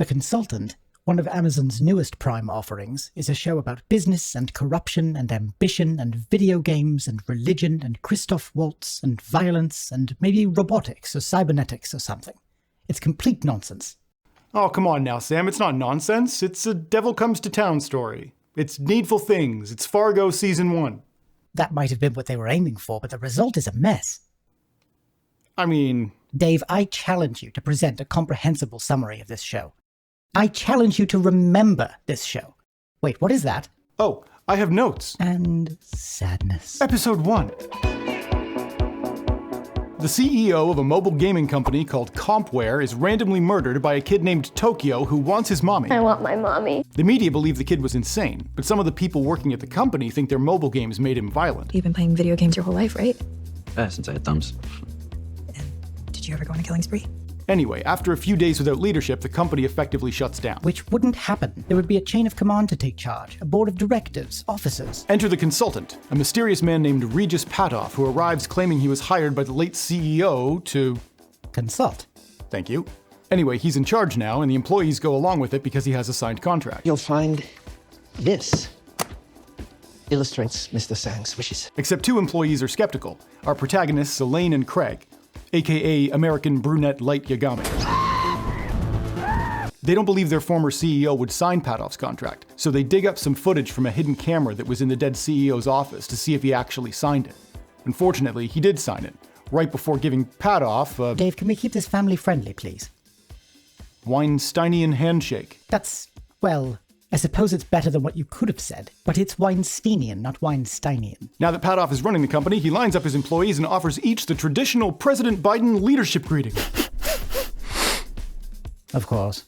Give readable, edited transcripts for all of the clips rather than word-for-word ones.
The Consultant, one of Amazon's newest Prime offerings, is a show about business and corruption and ambition and video games and religion and Christoph Waltz and violence and maybe robotics or cybernetics or something. It's complete nonsense. Oh, come on now, Sam. It's not nonsense. It's a Devil Comes to Town story. It's Needful Things. It's Fargo Season 1. That might have been what they were aiming for, but the result is a mess. I mean... Dave, I challenge you to present a comprehensible summary of this show. I challenge you to remember this show. Wait, what is that? Oh, I have notes. And sadness. Episode 1. The CEO of a mobile gaming company called Compware is randomly murdered by a kid named Tokyo who wants his mommy. I want my mommy. The media believe the kid was insane, but some of the people working at the company think their mobile games made him violent. You've been playing video games your whole life, right? Since I had thumbs. And did you ever go on a killing spree? Anyway, after a few days without leadership, the company effectively shuts down. Which wouldn't happen. There would be a chain of command to take charge, a board of directors, officers. Enter the Consultant, a mysterious man named Regis Patoff who arrives claiming he was hired by the late CEO to... Consult. Thank you. Anyway, he's in charge now, and the employees go along with it because he has a signed contract. You'll find this illustrates Mr. Sang's wishes. Except two employees are skeptical, our protagonists Elaine and Craig, aka American Brunette Light Yagami. They don't believe their former CEO would sign Patoff's contract, so they dig up some footage from a hidden camera that was in the dead CEO's office to see if he actually signed it. Unfortunately, he did sign it, right before giving Patoff a... Dave, can we keep this family friendly, please? Weinsteinian handshake. That's, well, I suppose it's better than what you could have said, but it's Weinsteinian, not Weinsteinian. Now that Patoff is running the company, he lines up his employees and offers each the traditional President Biden leadership greeting. Of course.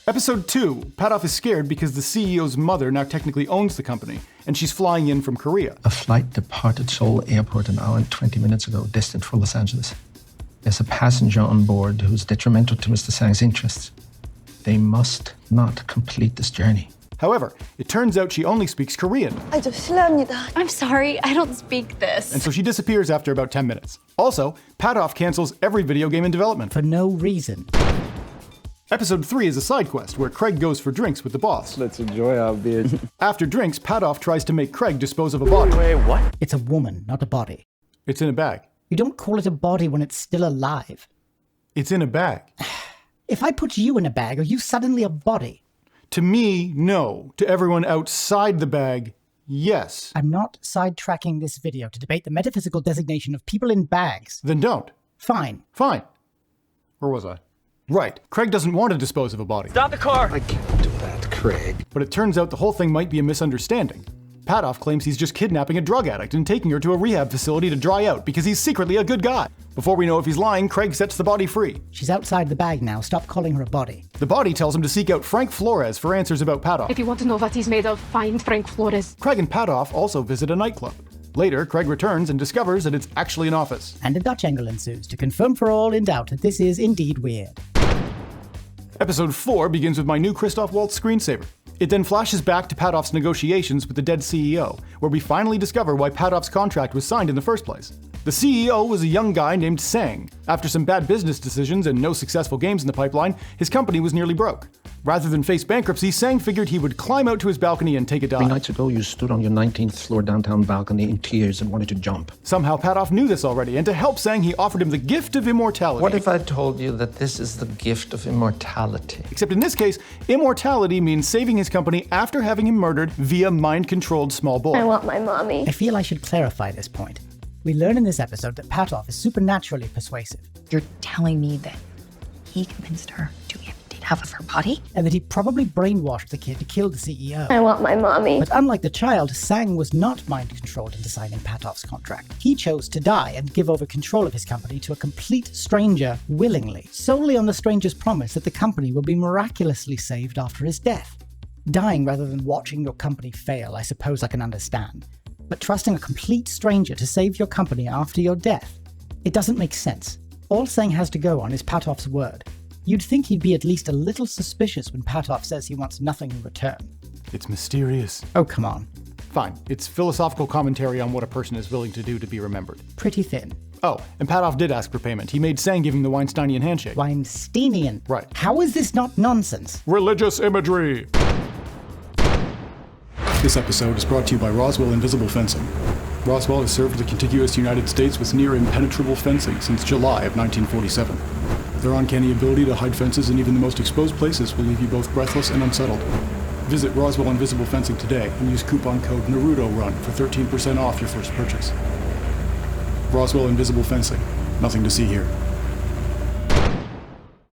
Episode 2. Patoff is scared because the CEO's mother now technically owns the company, and she's flying in from Korea. A flight departed Seoul Airport an hour and 20 minutes ago, destined for Los Angeles. There's a passenger on board who's detrimental to Mr. Sang's interests. They must not complete this journey. However, it turns out she only speaks Korean. I'm sorry, I don't speak this. And so she disappears after about 10 minutes. Also, Patoff cancels every video game in development. For no reason. Episode 3 is a side quest where Craig goes for drinks with the boss. Let's enjoy our beers. After drinks, Patoff tries to make Craig dispose of a body. Wait, what? It's a woman, not a body. It's in a bag. You don't call it a body when it's still alive. It's in a bag. If I put you in a bag, are you suddenly a body? To me, no. To everyone outside the bag, yes. I'm not sidetracking this video to debate the metaphysical designation of people in bags. Then don't. Fine. Fine. Where was I? Right. Craig doesn't want to dispose of a body. Stop the car! I can't do that, Craig. But it turns out the whole thing might be a misunderstanding. Patoff claims he's just kidnapping a drug addict and taking her to a rehab facility to dry out because he's secretly a good guy. Before we know if he's lying, Craig sets the body free. She's outside the bag now. Stop calling her a body. The body tells him to seek out Frank Flores for answers about Patoff. If you want to know what he's made of, find Frank Flores. Craig and Patoff also visit a nightclub. Later, Craig returns and discovers that it's actually an office. And a Dutch angle ensues to confirm for all in doubt that this is indeed weird. Episode 4 begins with my new Christoph Waltz screensaver. It then flashes back to Patoff's negotiations with the dead CEO, where we finally discover why Patoff's contract was signed in the first place. The CEO was a young guy named Sang. After some bad business decisions and no successful games in the pipeline, his company was nearly broke. Rather than face bankruptcy, Sang figured he would climb out to his balcony and take a dive. 3 nights ago, you stood on your 19th floor downtown balcony in tears and wanted to jump. Somehow Patoff knew this already, and to help Sang, he offered him the gift of immortality. What if I told you that this is the gift of immortality? Except in this case, immortality means saving his company after having him murdered via mind-controlled small boy. I want my mommy. I feel I should clarify this point. We learn in this episode that Patoff is supernaturally persuasive. You're telling me that he convinced her to amputate half of her body? And that he probably brainwashed the kid to kill the CEO. I want my mommy. But unlike the child, Sang was not mind-controlled into signing Patoff's contract. He chose to die and give over control of his company to a complete stranger willingly, solely on the stranger's promise that the company will be miraculously saved after his death. Dying rather than watching your company fail, I suppose I can understand. But trusting a complete stranger to save your company after your death? It doesn't make sense. All Sang has to go on is Patoff's word. You'd think he'd be at least a little suspicious when Patoff says he wants nothing in return. It's mysterious. Oh, come on. Fine, it's philosophical commentary on what a person is willing to do to be remembered. Pretty thin. Oh, and Patoff did ask for payment. He made Sang give him the Weinsteinian handshake. Weinsteinian? Right. How is this not nonsense? Religious imagery! This episode is brought to you by Roswell Invisible Fencing. Roswell has served the contiguous United States with near impenetrable fencing since July of 1947. Their uncanny ability to hide fences in even the most exposed places will leave you both breathless and unsettled. Visit Roswell Invisible Fencing today and use coupon code NARUTORUN for 13% off your first purchase. Roswell Invisible Fencing. Nothing to see here.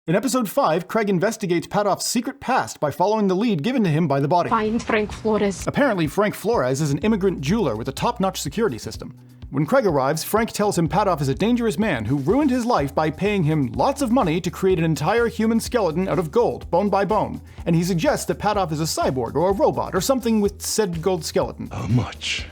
In episode 5, Craig investigates Patoff's secret past by following the lead given to him by the body. Find Frank Flores. Apparently, Frank Flores is an immigrant jeweler with a top-notch security system. When Craig arrives, Frank tells him Patoff is a dangerous man who ruined his life by paying him lots of money to create an entire human skeleton out of gold, bone by bone, and he suggests that Patoff is a cyborg or a robot or something with said gold skeleton. How much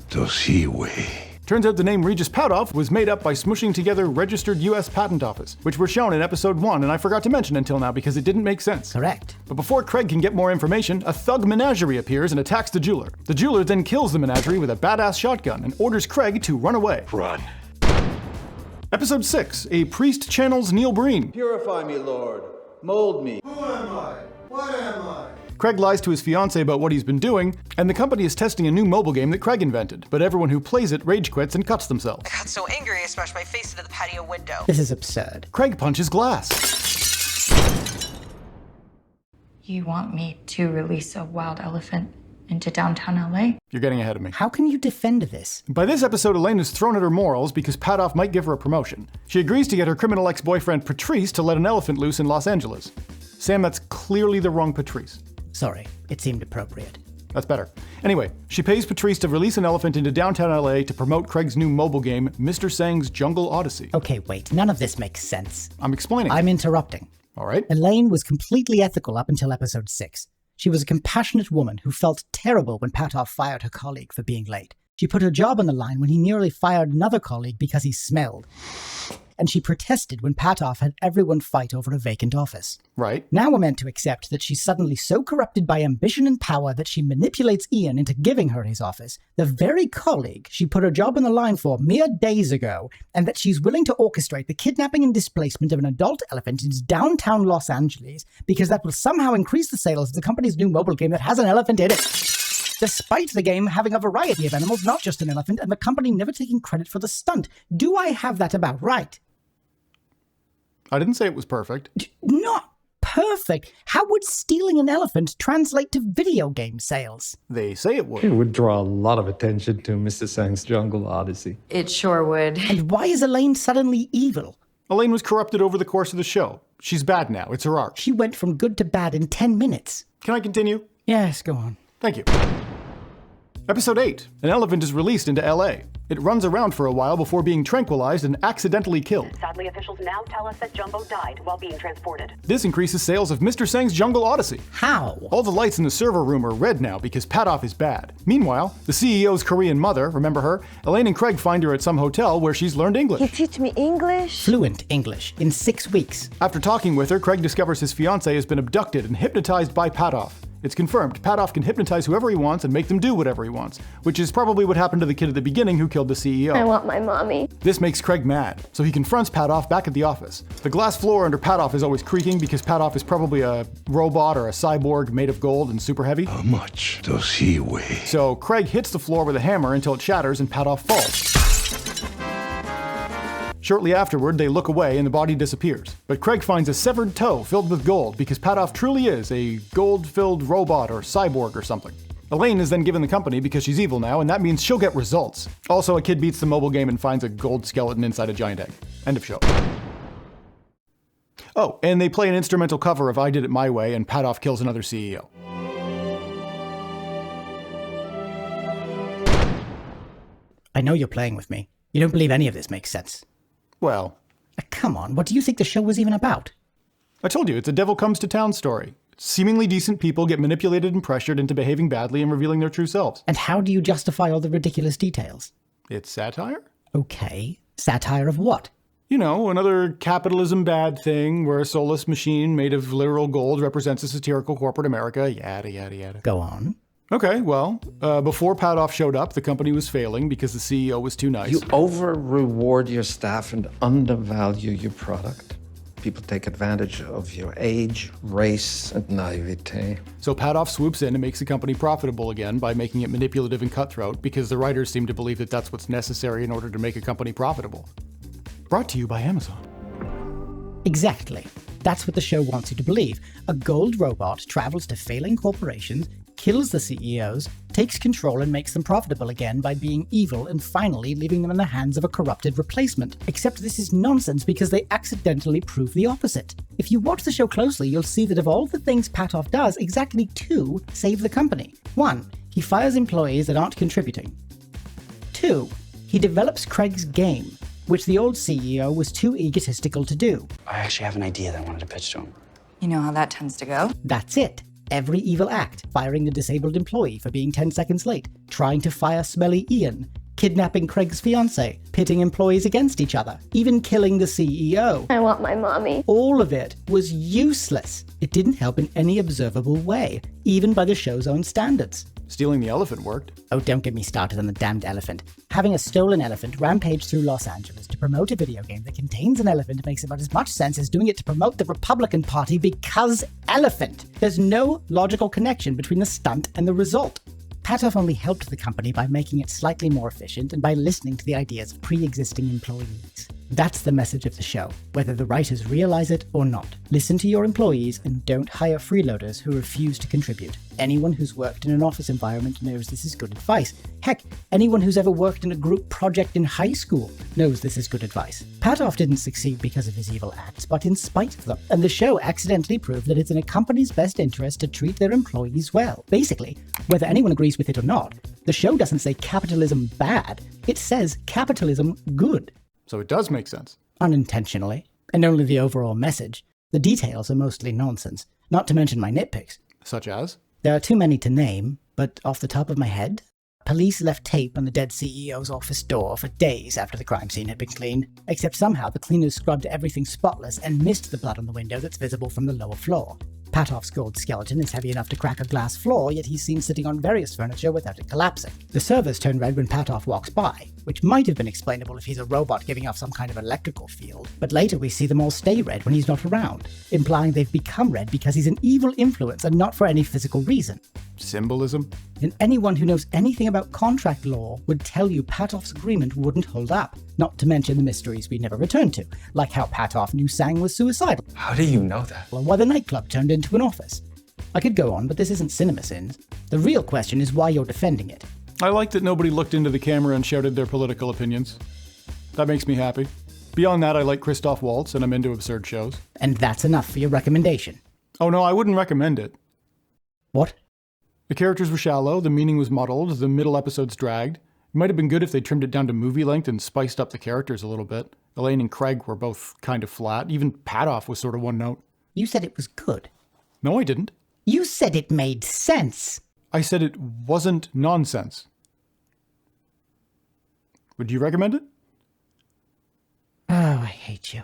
does he weigh? Turns out the name Regis Patoff was made up by smushing together registered US Patent Office, which were shown in episode 1 and I forgot to mention until now because it didn't make sense. Correct. But before Craig can get more information, a thug menagerie appears and attacks the jeweler. The jeweler then kills the menagerie with a badass shotgun and orders Craig to run away. Run. Episode 6, a priest channels Neil Breen. Purify me, Lord. Mold me. Who am I? What am I? Craig lies to his fiancée about what he's been doing, and the company is testing a new mobile game that Craig invented, but everyone who plays it rage quits and cuts themselves. I got so angry I smashed my face into the patio window. This is absurd. Craig punches glass. You want me to release a wild elephant into downtown LA? You're getting ahead of me. How can you defend this? By this episode, Elaine is thrown at her morals because Patoff might give her a promotion. She agrees to get her criminal ex-boyfriend Patrice to let an elephant loose in Los Angeles. Sam, that's clearly the wrong Patrice. Sorry, it seemed appropriate. That's better. Anyway, she pays Patrice to release an elephant into downtown LA to promote Craig's new mobile game, Mr. Sang's Jungle Odyssey. Okay, wait, none of this makes sense. I'm explaining. I'm interrupting. All right. Elaine was completely ethical up until episode 6. She was a compassionate woman who felt terrible when Patoff fired her colleague for being late. She put her job on the line when he nearly fired another colleague because he smelled. And she protested when Patoff had everyone fight over a vacant office. Right. Now we're meant to accept that she's suddenly so corrupted by ambition and power that she manipulates Ian into giving her his office, the very colleague she put her job on the line for mere days ago, and that she's willing to orchestrate the kidnapping and displacement of an adult elephant into downtown Los Angeles because that will somehow increase the sales of the company's new mobile game that has an elephant in it. Despite the game having a variety of animals, not just an elephant, and the company never taking credit for the stunt. Do I have that about right? I didn't say it was perfect. Not perfect. How would stealing an elephant translate to video game sales? They say it would. It would draw a lot of attention to Mr. Sang's Jungle Odyssey. It sure would. And why is Elaine suddenly evil? Elaine was corrupted over the course of the show. She's bad now. It's her arc. She went from good to bad in 10 minutes. Can I continue? Yes, go on. Thank you. Episode 8. An elephant is released into LA. It runs around for a while before being tranquilized and accidentally killed. Sadly, officials now tell us that Jumbo died while being transported. This increases sales of Mr. Sang's Jungle Odyssey. How? All the lights in the server room are red now because Patoff is bad. Meanwhile, the CEO's Korean mother, remember her? Elaine and Craig find her at some hotel where she's learned English. You teach me English? Fluent English in 6 weeks. After talking with her, Craig discovers his fiancée has been abducted and hypnotized by Patoff. It's confirmed. Patoff can hypnotize whoever he wants and make them do whatever he wants, which is probably what happened to the kid at the beginning who killed the CEO. I want my mommy. This makes Craig mad, so he confronts Patoff back at the office. The glass floor under Patoff is always creaking because Patoff is probably a robot or a cyborg made of gold and super heavy. How much does he weigh? So Craig hits the floor with a hammer until it shatters and Patoff falls. Shortly afterward, they look away and the body disappears. But Craig finds a severed toe filled with gold because Patoff truly is a gold-filled robot or cyborg or something. Elaine is then given the company because she's evil now, and that means she'll get results. Also, a kid beats the mobile game and finds a gold skeleton inside a giant egg. End of show. Oh, and they play an instrumental cover of I Did It My Way, and Patoff kills another CEO. I know you're playing with me. You don't believe any of this makes sense. Well, come on, what do you think the show was even about? I told you, it's a devil comes to town story. Seemingly decent people get manipulated and pressured into behaving badly and revealing their true selves. And how do you justify all the ridiculous details? It's satire? Okay. Satire of what? You know, another capitalism bad thing where a soulless machine made of literal gold represents a satirical corporate America, yada, yada, yada. Go on. Okay, well, before Patoff showed up, the company was failing because the CEO was too nice. You over-reward your staff and undervalue your product. People take advantage of your age, race, and naivete. So Patoff swoops in and makes the company profitable again by making it manipulative and cutthroat because the writers seem to believe that that's what's necessary in order to make a company profitable. Brought to you by Amazon. Exactly. That's what the show wants you to believe. A gold robot travels to failing corporations, kills the CEOs, takes control and makes them profitable again by being evil and finally leaving them in the hands of a corrupted replacement. Except this is nonsense because they accidentally prove the opposite. If you watch the show closely, you'll see that of all the things Patoff does, exactly 2 save the company. 1, he fires employees that aren't contributing. 2, he develops Craig's game, which the old CEO was too egotistical to do. I actually have an idea that I wanted to pitch to him. You know how that tends to go? That's it. Every evil act, firing the disabled employee for being 10 seconds late, trying to fire smelly Ian, kidnapping Craig's fiancée, pitting employees against each other, even killing the CEO. I want my mommy. All of it was useless. It didn't help in any observable way, even by the show's own standards. Stealing the elephant worked. Oh, don't get me started on the damned elephant. Having a stolen elephant rampage through Los Angeles to promote a video game that contains an elephant makes about as much sense as doing it to promote the Republican Party because elephant. There's no logical connection between the stunt and the result. Patoff only helped the company by making it slightly more efficient and by listening to the ideas of pre-existing employees. That's the message of the show, whether the writers realize it or not. Listen to your employees and don't hire freeloaders who refuse to contribute. Anyone who's worked in an office environment knows this is good advice. Heck, anyone who's ever worked in a group project in high school knows this is good advice. Patoff didn't succeed because of his evil acts, but in spite of them. And the show accidentally proved that it's in a company's best interest to treat their employees well. Basically, whether anyone agrees with it or not, the show doesn't say capitalism bad, it says capitalism good. So it does make sense. Unintentionally, and only the overall message. The details are mostly nonsense, not to mention my nitpicks. Such as? There are too many to name, but off the top of my head, police left tape on the dead CEO's office door for days after the crime scene had been cleaned, except somehow the cleaners scrubbed everything spotless and missed the blood on the window that's visible from the lower floor. Patoff's gold skeleton is heavy enough to crack a glass floor, yet he's seen sitting on various furniture without it collapsing. The servers turn red when Patoff walks by, which might have been explainable if he's a robot giving off some kind of electrical field, but later we see them all stay red when he's not around, implying they've become red because he's an evil influence and not for any physical reason. Symbolism? And anyone who knows anything about contract law would tell you Patoff's agreement wouldn't hold up, not to mention the mysteries we never returned to, like how Patoff knew Sang was suicidal. How do you know that? Or why the nightclub turned into an office. I could go on, but this isn't CinemaSins. The real question is why you're defending it. I like that nobody looked into the camera and shouted their political opinions. That makes me happy. Beyond that, I like Christoph Waltz, and I'm into absurd shows. And that's enough for your recommendation. Oh no, I wouldn't recommend it. What? The characters were shallow, the meaning was muddled, the middle episodes dragged. It might have been good if they trimmed it down to movie length and spiced up the characters a little bit. Elaine and Craig were both kind of flat. Even Patoff was sort of one note. You said it was good. No, I didn't. You said it made sense. I said it wasn't nonsense. Would you recommend it? Oh, I hate you.